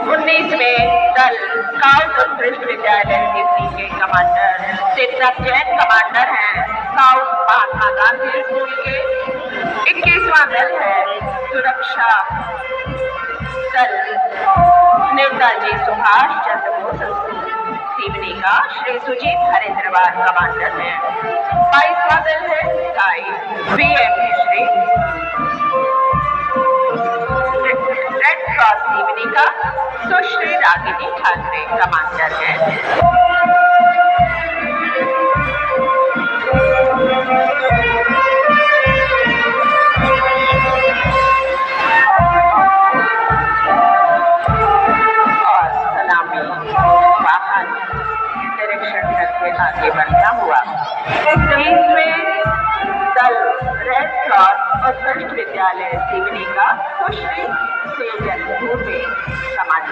19वें दल स्काउट उत्कृष्ट विद्यालय सिवनी के कमांडर सिद्धार्थ जैन कमांडर हैं। स्काउट महात्मा गांधी स्कूल के 21वां दल है सुरक्षा दल नेताजी सुभाष चंद्र बोस सिवनी का श्री सुजीत हरिद्रवार कमांडर है। 22वां दल है गाइड VM मिश्री रेड क्रॉस सिवनी का सुश्री रागिनी ठाकरे कमांडर है। आगे बढ़ता हुआ 30वें दल रेड क्रॉस उत्कृष्ट विद्यालय सिवनी का सुश्री सेजल भूपे कमांडर